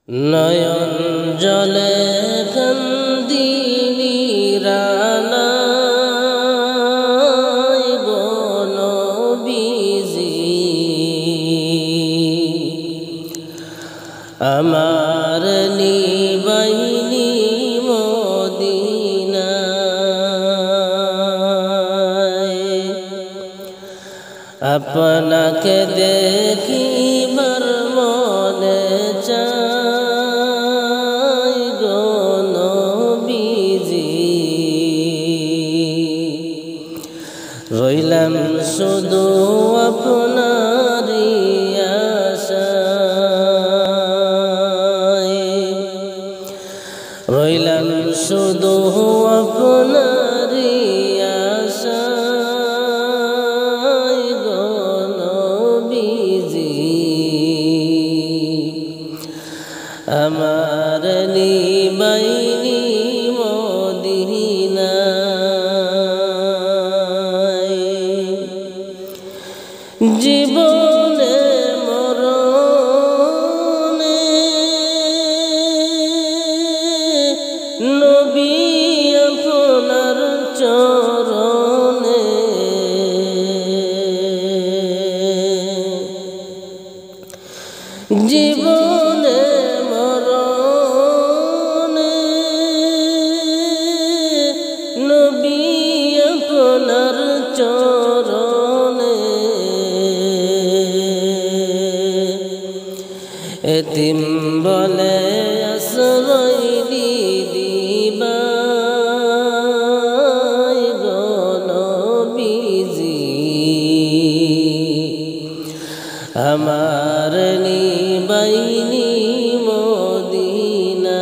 নয়ন জলে কান্দিনি রানায় গো নবীজি, আমার নিবাইনি মদিনায়। আপনাকে দেখিবার মনে চাই গো নবীজি, রইলাম শুধু আপনারই আশায়, রইলাম শুধু আপনারই আশায় গো নবীজি, আমার নিবাইনি মদিনায়। জীবনে মরণে নবী আপনার চরণে, জীবনে মরণে নবী আপনার চরণে, এতিম বলে আশ্রয় দিবাই গো নবীজি, আমার নিবাইনি মদিনায়,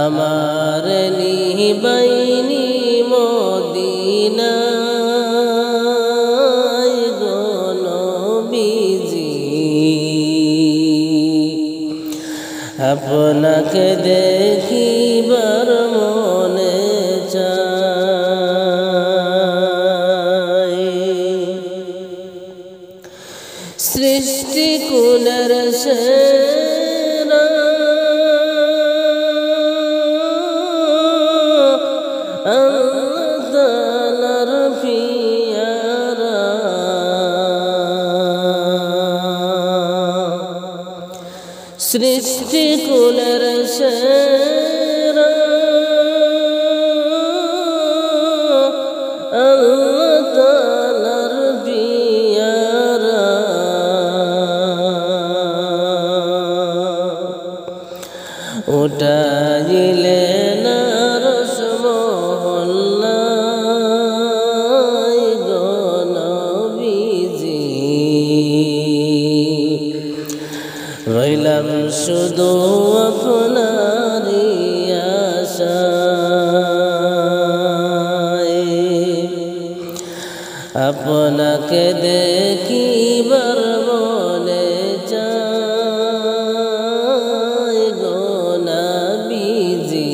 আমার নিবাইনি মদিনায় গো নবীজি, আপনাকে দেখিবার মনে চাই। সৃষ্টি কুলের সেরা আল্লাহর পিয়ারা, সৃষ্টি কুলের সেরা আল্লাহর পিয়ারা, উঠাইলেন রসমহল্লায় গো নবীজি, রইলাম শুধু আপনারই আশায়, আপনাকে দেখিবার মনে চাই গো নবীজি,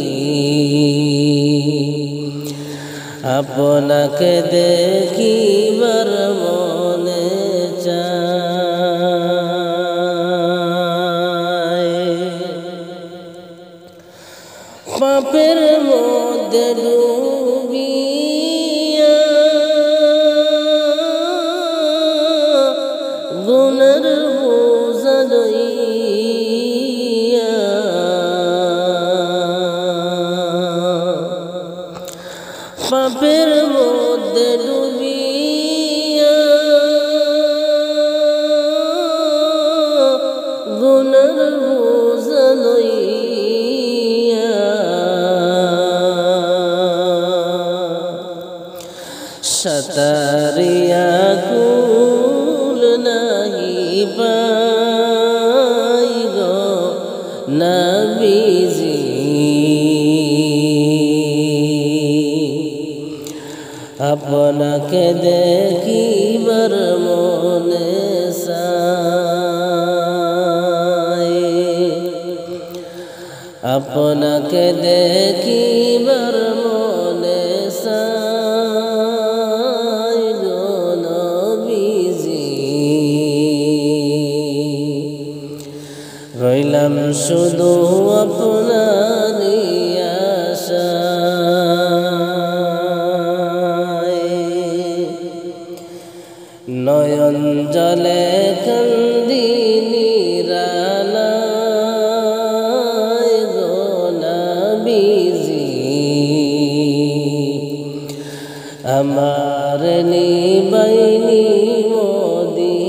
আপনাকে দেখিবার মনে চাই। পাপের মধ্যে ডুবিয়া গুনার বোঝা লইয়া, পাপের মধ্যে ডুবিয়া গুনার বোঝা লইয়া, সাতারিয়া কুল নাহি পাই গো নবীজি, আপনাকে দেখিবার মনে চাই, আপনাকে দেখিবার মনে চাই গো নবীজি। শুধু আপনারই আশায় নয়ন জলে কান্দি নিরালায় গো নবীজি আমার নিবাইনি মদিনায়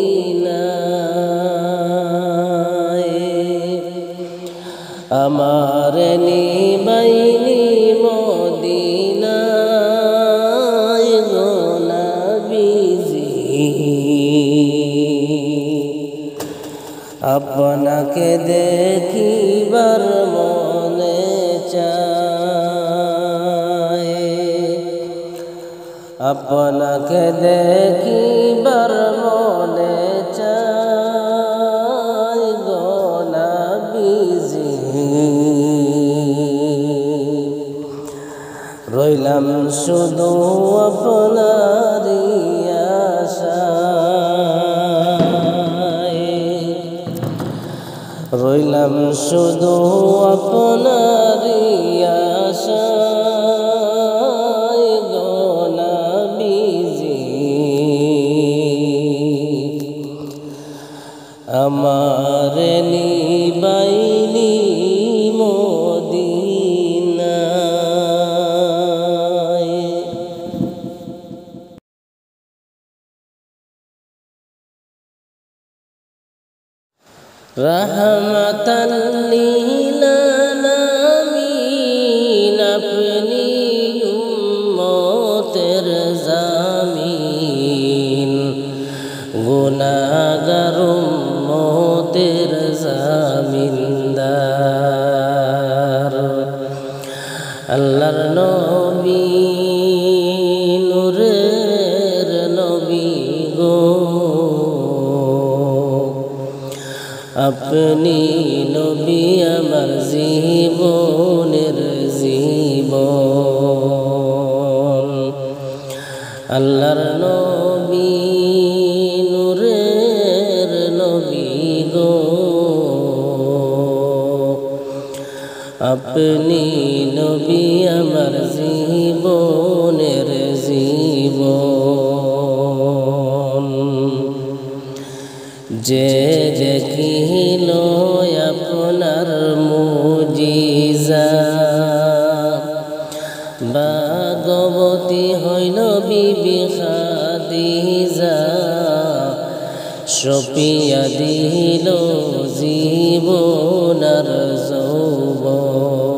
আমার নিবাইনি মদিনায় গো নবীজি আপনাকে দেখিবার মনে চায় আপনাকে দেখিবার মনে চায় গো নবীজি রইলাম শুধু আপনারই আশায় রইলাম শুধু আপনারই আশায় গো নবীজি আমার নিবাইনি মদিনায় রহমতাল লিল আলামিন আপনি উম্মতের জামিন গুনাহগার উম্মতের জামিনদার আল্লাহর নবী নূরের নবী গো আপনি নবী আমার জীবনের জীবন আল্লাহর নবী নূরের নবী গো আপনি নবী আমার জীবনের জীবন যে দেখিল আপনার মুজিজা ভাগবতী হইল বিবি খাদিজা সপিয়া দিল জীবনার যৌবন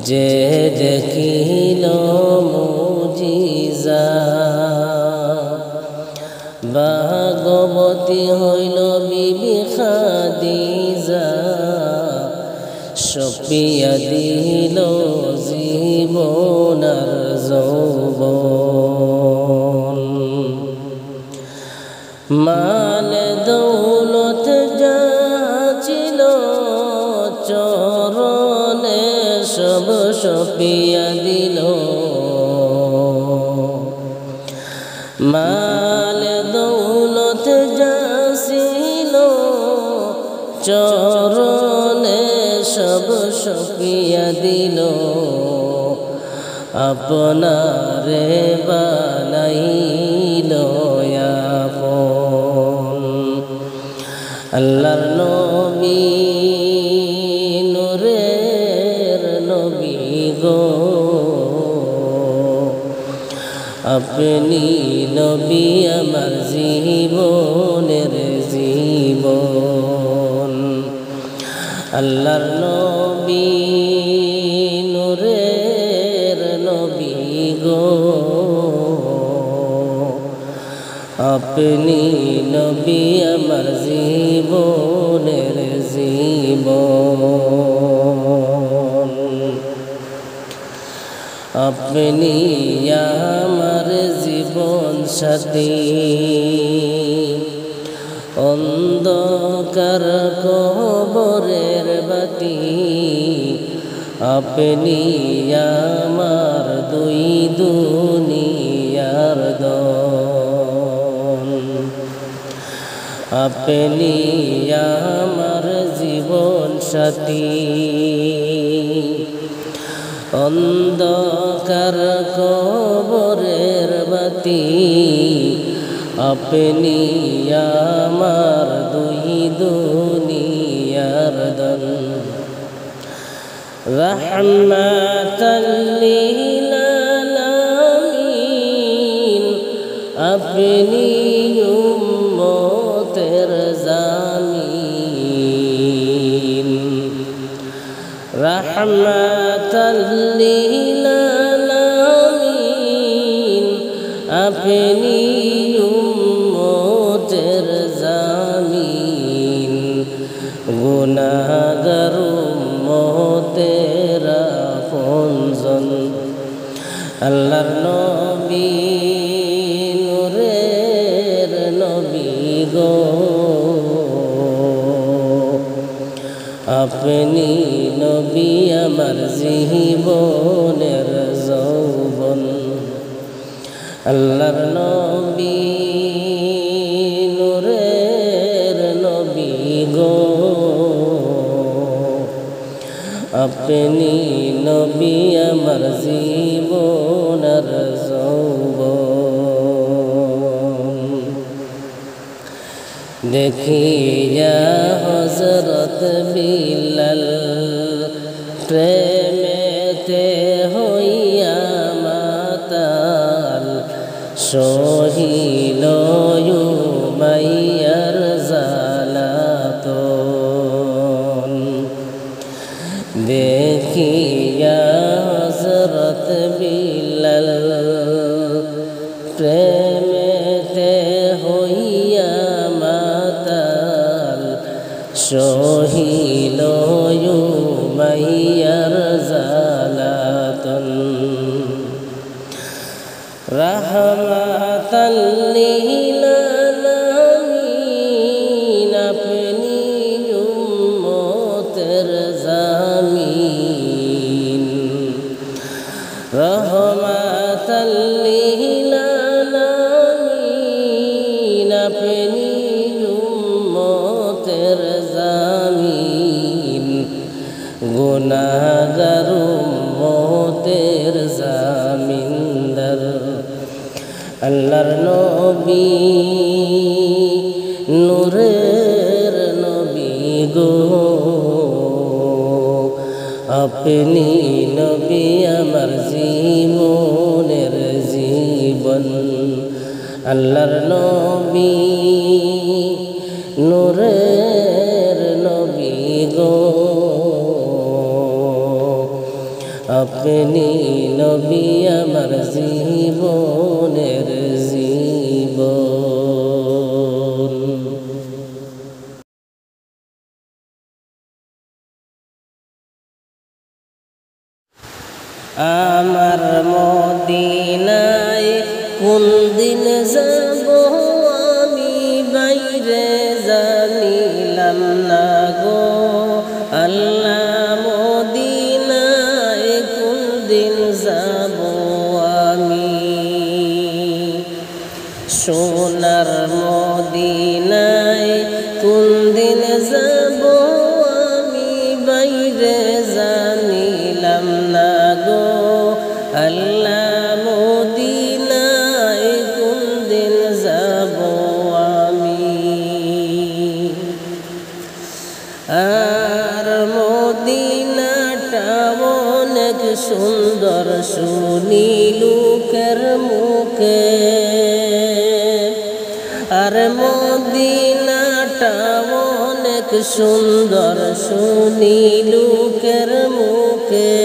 যে দেখিল মুজিজা ভাগবতী হইল বিবি খাদিজা সপিয়া দিল জীবনার যৌবন মাল দৌলত যা ছিল চরণে সব সপিয়া দিল মাল দৌলত যা ছিল চরণে সব সপিয়া দিল আপনারে বানাইল আপন আল্লাহর নবী নূরের নবী গো আপনি নবী আমার জীবনের জীবন আল্লাহর নবী নূরের নবী গো আপনি নবী আমার জীবনের জীবন আপনি আমার জীবন সাথী অন্ধকার কবরের বাতি আপনি আমার দুই দুনিয়ার দন আপনি আমার জীবন সাথী। অন্ধকার কবরের বাতি, আপনি আমার দুই দুনিয়ার ধন। রহমাতাল লিল আলামিন, আপনি উম্মতের জামিন। রহমাতাল লিল আলামিন, আপনি উম্মতের জামিন। গুনাহগার উম্মতের আপনজন, আল্লাহর নবী নূরের নবী গো, আপনি নবী আমার জীবনের যৌবন। আল্লাহর নবী নূরের নবী গো, আপনি নবী আমার জীবনের যৌবন। দেখিয়া হযরত বিলাল প্রেমেতে হইয়া মাতাল, সহিল উমাইয়ার জালাতন। দেখিয়া হযরত বিলাল প্রেমেতে হইয়া মাতাল, সহিল উমাইয়ার জালাতন। রহমাতাল লিল আলামিন, আপনি উম্মতের জামিন। রহমাতাল লিল আলামিন, আপনি উম্মতের জামিন। গুনাহগার উম্মতের জামিনদার। আল্লাহর নবী নূরের নবী গো, আপনি নবী আমার জীবনের জীবন। আল্লাহর নবী নূরের নবী গো, আপনি নবী আমার জীবনের জীবন। আমার মদিনায় কোন দিন যাব আমি বাইরে জানিলাম না গো। আল্লাহ মদিনায় কোন দিন যাব আমি। সোনার মদিনায় কোন দিন যাব আমি বাইরে জানিলাম না গো। আল্লাহ মদিনায় কোন দিন যাব আমি। আর মদিনাটা অনেক সুন্দর শুনি লোকের মুখে। আর মদিনাটা অনেক সুন্দর শুনি লোকের মুখে।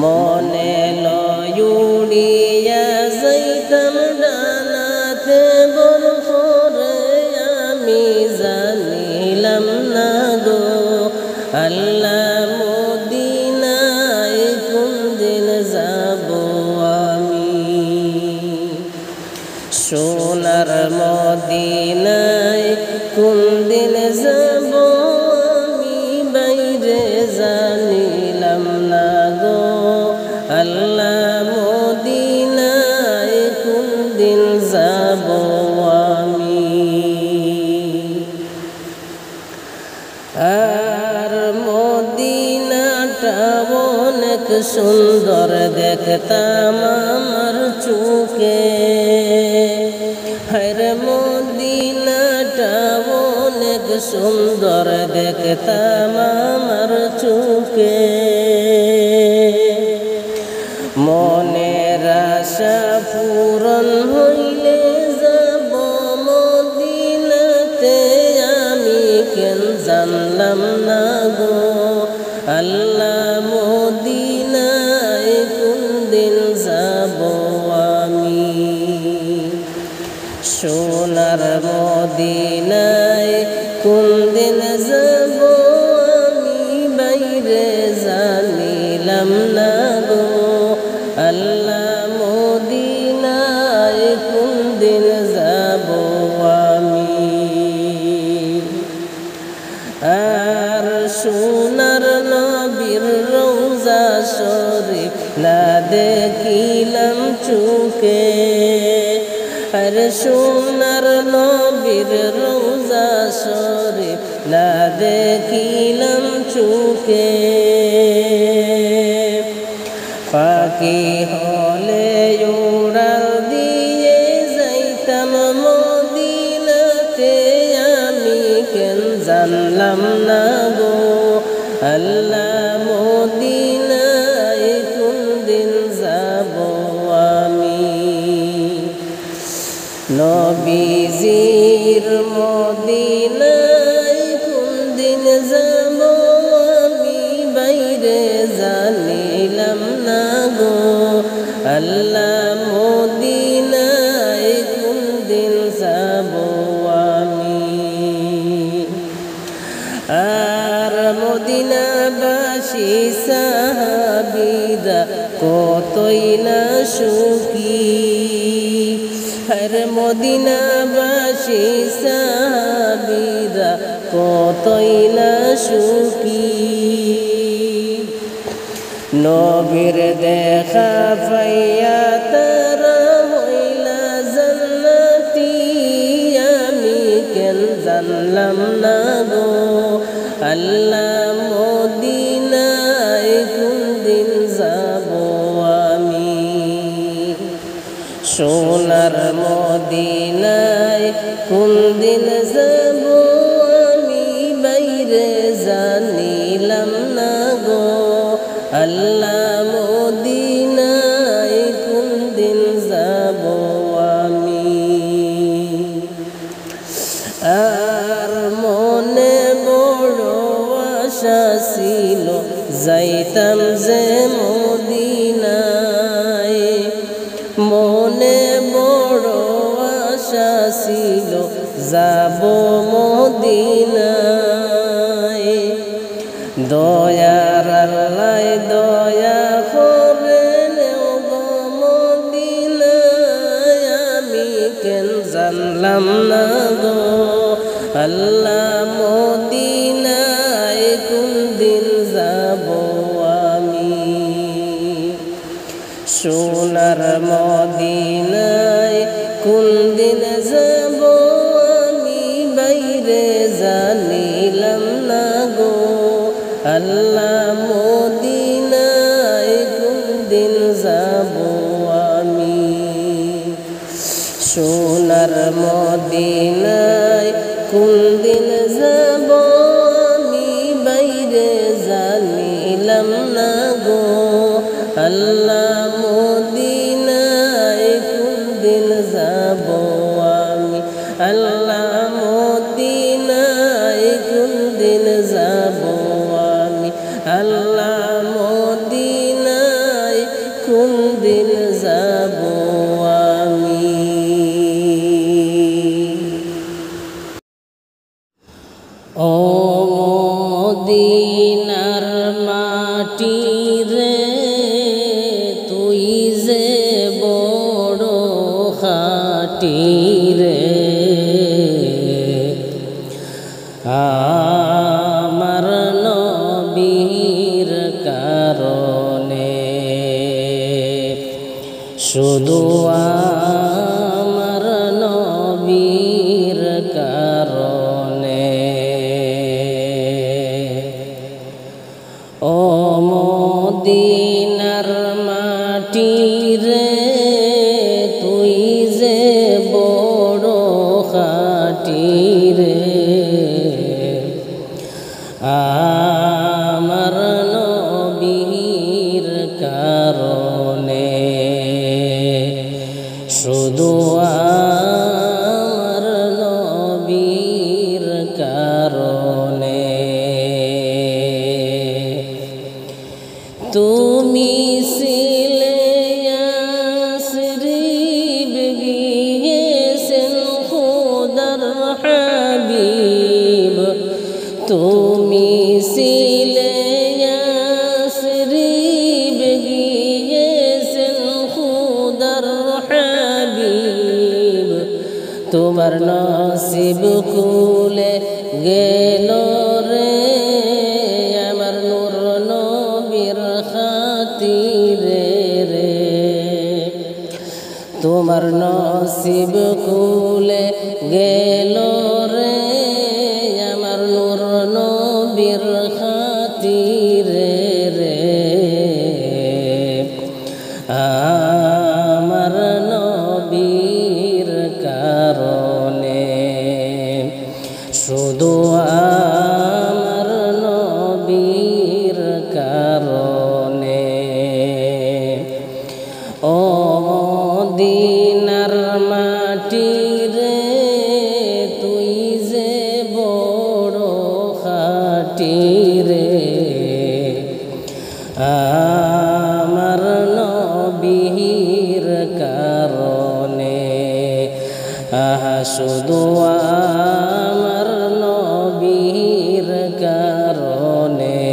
মনে লয়ুড়িয়া যাইতাম ডানাতে বরফরে আমি জানিলাম না গো। আল্লাহ মদিনায় কোন দিন যাব আমি। সোনার মদিনায় কোন দিন যাব আমি বাইরে জানিলাম না গো। আল্লাহ মদিনায় কোন দিন যাব সুন্দর দেখতাম আমার চোখে হায়রে মদিনাটা অনেক সুন্দর দেখতাম আমার চোখে মনের আশা পূরণ হইলে যাব মদিনাতে আমি কেন জানলাম না গো আল্লাহ মদিনায় কোন দিন যাব আমি সোনার মদিনায় কোন দিন যাব আমি বাইরে জানিলাম না গো আল্লাহ মদিনায় কোন দিন যাব আমি আর সোনার নবীর রওজা শরীফ না দেখিলাম চোখে আর সোনার নবীর রওজা শরীফ না দেখিলাম চোখে পাখি হলে উড়াল দিয়ে যাইতাম মদিনাতে আমি কেন জানলাম না গো আল্লাহ মদিনায় কোন দিন যাব আমি নবীজির মদিনায় কোন দিন যাব আমি বাইরে জানিলাম না গো আল্লাহ মদিনায় কোন দিন যাব আমি আর মদিনাবাসী সাহাবীরা কতই না সুখী আর মদিনাবাসী সাহাবীরা কতই না সুখী নবীর দেখা পাইয়া তারা হইলা জান্নাতি আমি কেন জানলাম না গো আল্লাহ মদিনায় কোন দিন যাব আমি সোনার মদিনায় কোন দিন যাব আমি বাইরে জানিলাম না গো আল্লাহ মদিনায় কোন দিন যাব আমি আর মনে বড় আশা ছিল যাইতাম যে মদিনায় মনে বড় আশা ছিল যাব মদিনায় দয়ার আল্লাহ দয়া করেন গো মদিনায় আমি কেন জানলাম না গো আল্লাহ মদিনায় কোন দিন যাব আমি সোনার মদিনায় কোন দিন যাব আমি বাইরে জানিলাম না গো আল্লাহ মদিনায় কোন দিন যাব আমি সোনার মদিনায় কোন দিন যাব আমি বাইরে জানিলাম না গো আল্লাহ মদিনায় কোন দিন যাব আমি আল্লাহ মদিনায় কোন দিন যাব আমি আল্লাহ মদিনায় কোন দিন যাব আমি ও মদিনার মাটি রে তুই যে বড় খাটি রে আমার নবীর কারণে শুধু আমার নবীর কারণে ও মদিনা শুধু আমার নবীর কারণে। তুমি ছিলে ইয়াসরিব গিয়েছেন খোদার হাবিব, তুমি ছিলে ইয়াসরিব গিয়েছেন খোদার হাবিব, তোমার নসিব খুলে গেল রে আমার নূর নবীর খাতিরে রে। তোমার নসিব খুলে গেল রে আমার নূর নবীর খাতিরে রে। আমার নবীর কারণে, শুধু আমার নবীর কারণে। ও মদিনার মাটি রে তুই যে বড় খাঁটি রে, আমার নবীর কারণে। শুধু আমার নবীর কারণে।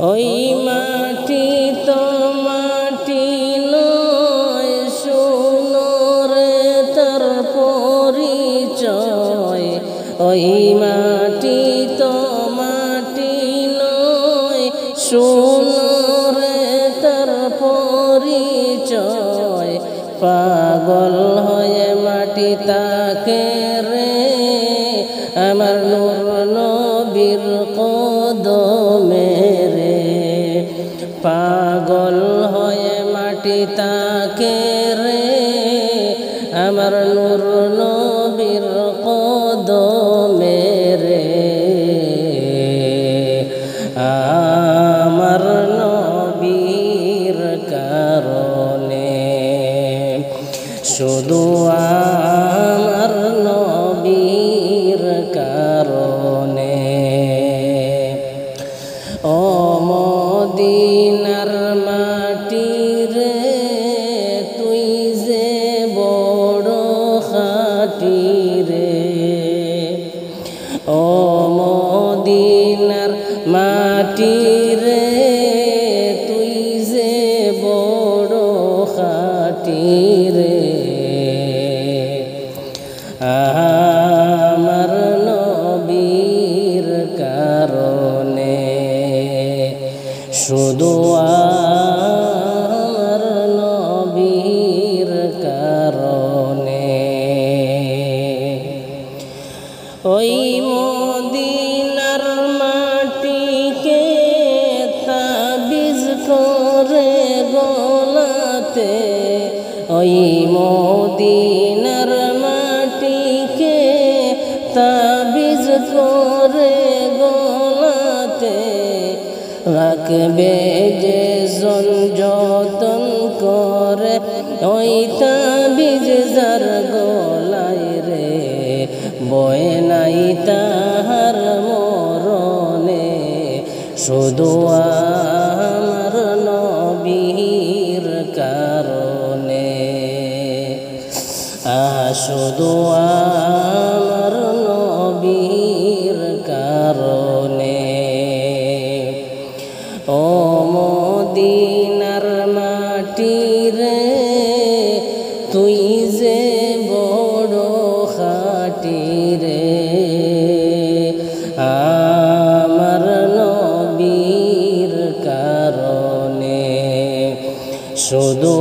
ওই মাটি তো মাটি নয়, শোনো রে তার পরিচয়। ওই মাটি তো মাটি নয়, শোনো রে তার পরিচয়। পাগল হয়ে মাটি তাকে রে আমার নূর নবীর কদমে রে। পাগল হয়ে মাটি তাকে রে আমার নূর নবীর কদমে রে। আমার নবীর কারণে, শুধু আমার নবীর কারণে। ও মদিনার মাটি রে তুই যে বড় খাঁটি রে। ও মদিনার মাটি রে তুই যে বড় খাঁটি রে। আমার নবীর কারণে, শুধু আমার নবীর কারণে। ওই মদিনার মাটিকে তাবিজ করে গলাতে, ওই মদিনার মাটিকে তাবিজ করে গলাতে। রাখবে যে জন যতন করে ওই তাবিজ যার গলায় রে, বয়ে নাই তাহার মরণে। শুধু আমার নবীর কারণে, শুধু আমার নবীর কারণে। ও মদিনার মাটি রে তুই যে বড় খাঁটি রে। আমার নবীর কারণে, শুধু